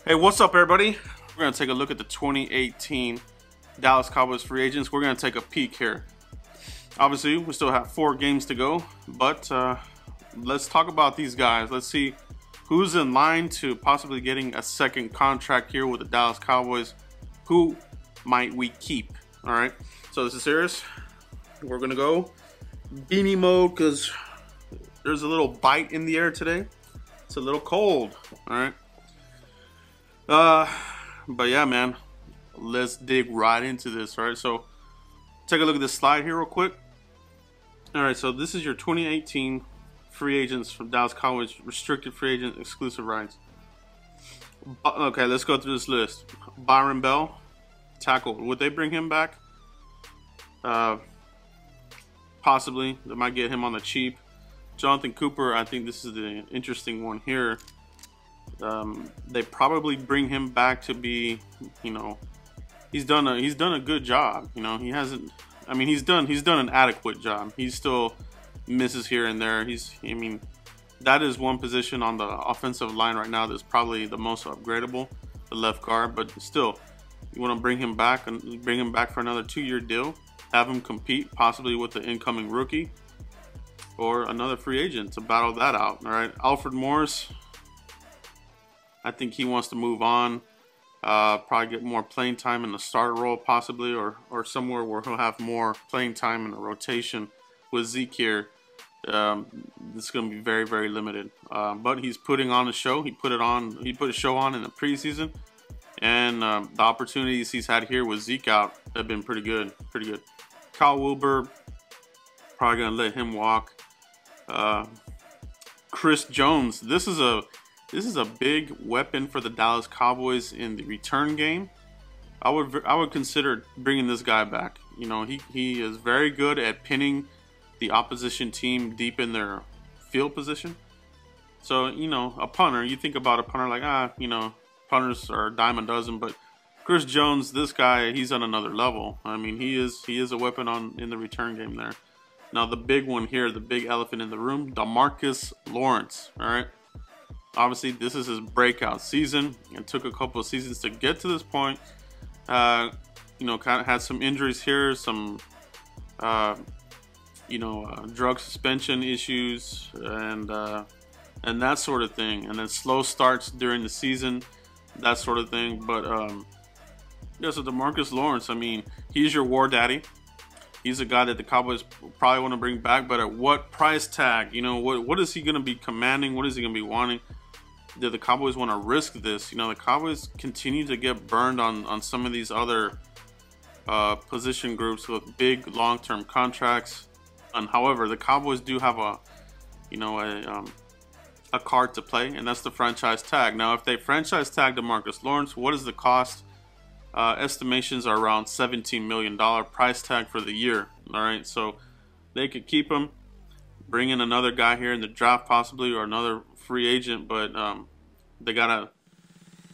Hey, what's up, everybody? We're going to take a look at the 2018 Dallas Cowboys free agents. We're going to take a peek here. Obviously, we still have 4 games to go, but let's talk about these guys. Let's see who's in line to possibly getting a second contract here with the Dallas Cowboys. Who might we keep? All right, so this is serious. We're going to go beanie mode because there's a little bite in the air today. It's a little cold, all right? But yeah, man, let's dig right into this, right? So take a look at this slide here real quick. All right, so this is your 2018 free agents from Dallas Cowboys, restricted free agent, exclusive rights. Okay, let's go through this list. Byron Bell, tackle. Would they bring him back? Possibly. They might get him on the cheap. Jonathan Cooper, I think this is the interesting one here. They probably bring him back to be, you know, he's done a good job. You know, he hasn't. I mean, he's done an adequate job. He still misses here and there. I mean, that is one position on the offensive line right now that's probably the most upgradable, the left guard. But still, you want to bring him back and bring him back for another 2-year deal. Have him compete possibly with the incoming rookie or another free agent to battle that out. All right, Alfred Morris. I think he wants to move on, probably get more playing time in the starter role possibly, or somewhere where he'll have more playing time in the rotation. With Zeke here, this is going to be very, very limited. But he's putting on a show. He put a show on in the preseason, and the opportunities he's had here with Zeke out have been pretty good, Kyle Wilber, probably going to let him walk. Chris Jones, this is a big weapon for the Dallas Cowboys in the return game. I would consider bringing this guy back. You know, he is very good at pinning the opposition team deep in their field position. So, you know, a punter, you think about a punter like, you know, punters are a dime a dozen, but Chris Jones, this guy, he's on another level. I mean, he is a weapon in the return game there. Now, the big one here, the big elephant in the room, Demarcus Lawrence, all right? Obviously, this is his breakout season. It took a couple of seasons to get to this point. You know, kind of had some injuries here, some, you know, drug suspension issues, and that sort of thing. And then slow starts during the season, that sort of thing. But yeah, so Demarcus Lawrence, I mean, he's your war daddy. He's a guy that the Cowboys probably want to bring back, but at what price tag? You know, what is he going to be commanding? What is he going to be wanting? Do the Cowboys want to risk this? You know, the Cowboys continue to get burned on some of these other position groups with big long-term contracts. And however, the Cowboys do have a card to play, and that's the franchise tag. Now, if they franchise tag DeMarcus Lawrence, what is the cost? Estimations are around $17 million price tag for the year. All right, so they could keep him, bring in another guy here in the draft possibly, or another free agent, but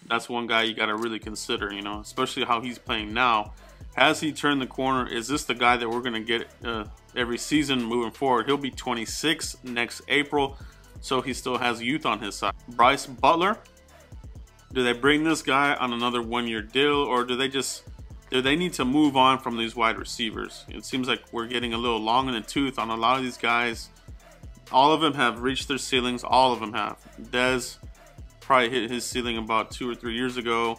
that's one guy you gotta really consider, you know, especially how he's playing now. Has he turned the corner? Is this the guy that we're gonna get every season moving forward? He'll be 26 next April, so he still has youth on his side. Brice Butler, do they bring this guy on another 1-year deal, or do they need to move on from these wide receivers? It seems like we're getting a little long in the tooth on a lot of these guys. All of them have reached their ceilings. All of them have. Dez probably hit his ceiling about 2 or 3 years ago.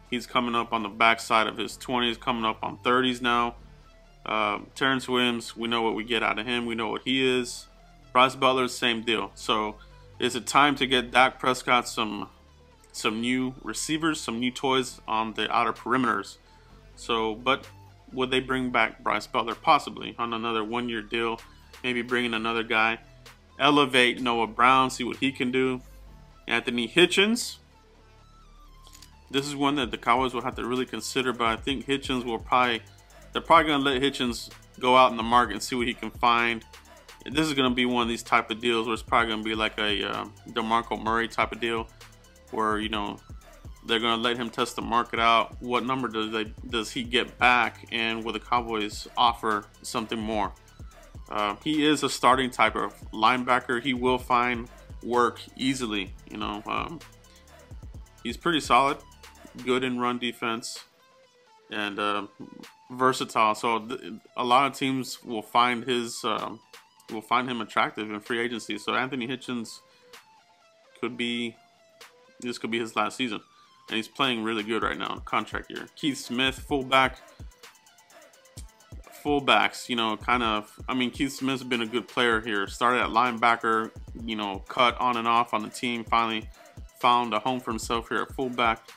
He's coming up on the backside of his 20s, coming up on 30s now. Terrence Williams, we know what we get out of him. We know what he is. Brice Butler, same deal. So is it time to get Dak Prescott some new receivers, some new toys on the outer perimeters? So, but would they bring back Brice Butler possibly on another 1-year deal? Maybe bring in another guy. Elevate Noah Brown, see what he can do. Anthony Hitchens. This is one that the Cowboys will have to really consider, but I think Hitchens they're probably going to let Hitchens go out in the market and see what he can find. This is going to be one of these type of deals where it's probably going to be like a DeMarco Murray type of deal, where, you know, they're going to let him test the market out. What number does he get back, and will the Cowboys offer something more? He is a starting type of linebacker. He will find work easily. You know, He's pretty solid, good in run defense, and versatile. So a lot of teams will find him attractive in free agency. So Anthony Hitchens this could be his last season, and he's playing really good right now in contract year. Keith Smith, fullbacks, you know, kind of. I mean, Keith Smith's been a good player here. Started at linebacker, you know, cut on and off on the team. Finally found a home for himself here at fullback.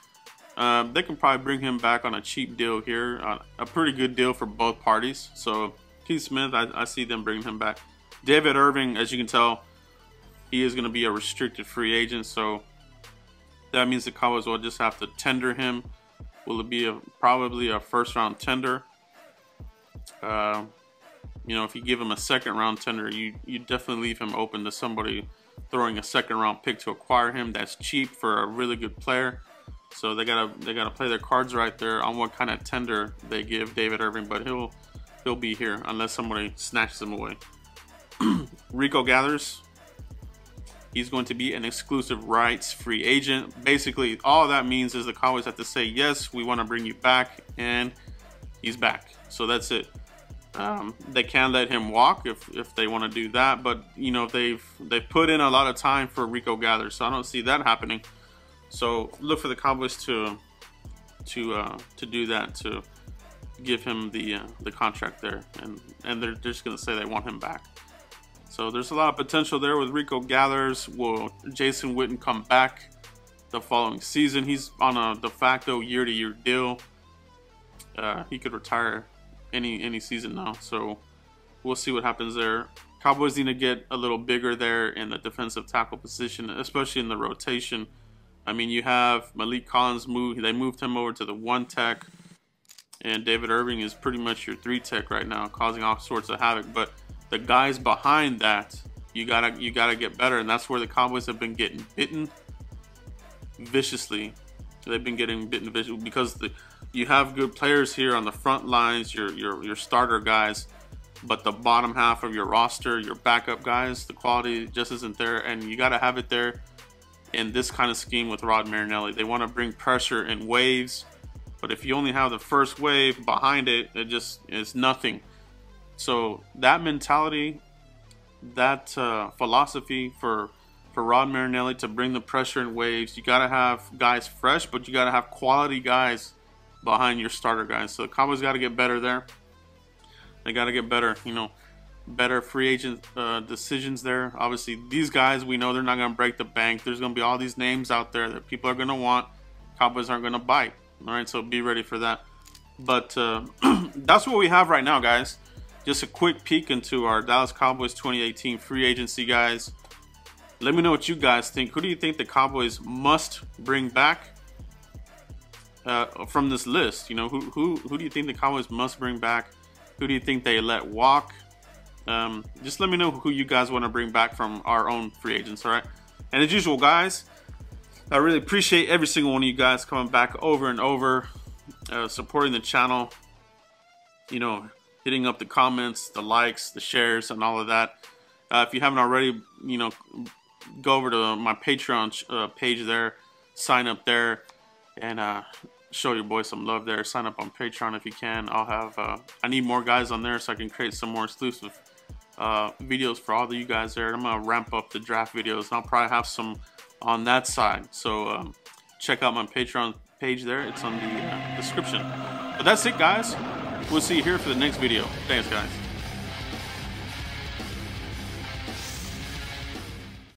They can probably bring him back on a cheap deal here, a pretty good deal for both parties. So Keith Smith, I see them bringing him back. David Irving, as you can tell, he is going to be a restricted free agent. So that means the Cowboys will just have to tender him. Will it be probably a first-round tender? You know, if you give him a second-round tender, you definitely leave him open to somebody throwing a second-round pick to acquire him. That's cheap for a really good player. So they gotta play their cards right there on what kind of tender they give David Irving. But he'll be here unless somebody snatches him away. Rico Gathers, he's going to be an exclusive rights free agent. Basically, all that means is the Cowboys have to say, yes, we want to bring you back, and he's back. So that's it. They can let him walk if they want to do that, but you know, they've put in a lot of time for Rico Gathers, so I don't see that happening. So look for the Cowboys to do that, to give him the contract there, and they're just gonna say they want him back. So there's a lot of potential there with Rico Gathers. Will Jason Witten come back the following season? He's on a de facto year-to-year deal. He could retire any season now, so we'll see what happens there. Cowboys need to get a little bigger there in the defensive tackle position, especially in the rotation. I mean, you have Malik Collins they moved him over to the 1 tech, and David Irving is pretty much your 3 tech right now, causing all sorts of havoc. But the guys behind that, you gotta get better, and that's where the Cowboys have been getting bitten viciously. They've been getting bitten viciously because you have good players here on the front lines, your starter guys, but the bottom half of your roster, your backup guys, the quality just isn't there, and you gotta have it there in this kind of scheme with Rod Marinelli. They want to bring pressure in waves, but if you only have the first wave behind it, it just is nothing. So that mentality, that philosophy for Rod Marinelli to bring the pressure in waves, you got to have guys fresh, but you got to have quality guys behind your starter guys. So the Cowboys got to get better there. They got to get better, you know, better free agent decisions there. Obviously, these guys, we know they're not going to break the bank. There's going to be all these names out there that people are going to want. Cowboys aren't going to bite. All right, so be ready for that. But that's what we have right now, guys. Just a quick peek into our Dallas Cowboys 2018 free agency, guys. Let me know what you guys think. Who do you think the Cowboys must bring back from this list? You know, who do you think the Cowboys must bring back? Who do you think they let walk? Just let me know who you guys want to bring back from our own free agents, all right? And as usual, guys, I really appreciate every single one of you guys coming back over and over, supporting the channel, you know, hitting up the comments, the likes, the shares, and all of that. If you haven't already, you know, go over to my Patreon page there, sign up there, and show your boy some love there. Sign up on Patreon if you can. I'll have I need more guys on there so I can create some more exclusive videos for all of you guys there. I'm gonna ramp up the draft videos, and I'll probably have some on that side. So check out my Patreon page there. It's on the description. But that's it, guys. We'll see you here for the next video. Thanks, guys.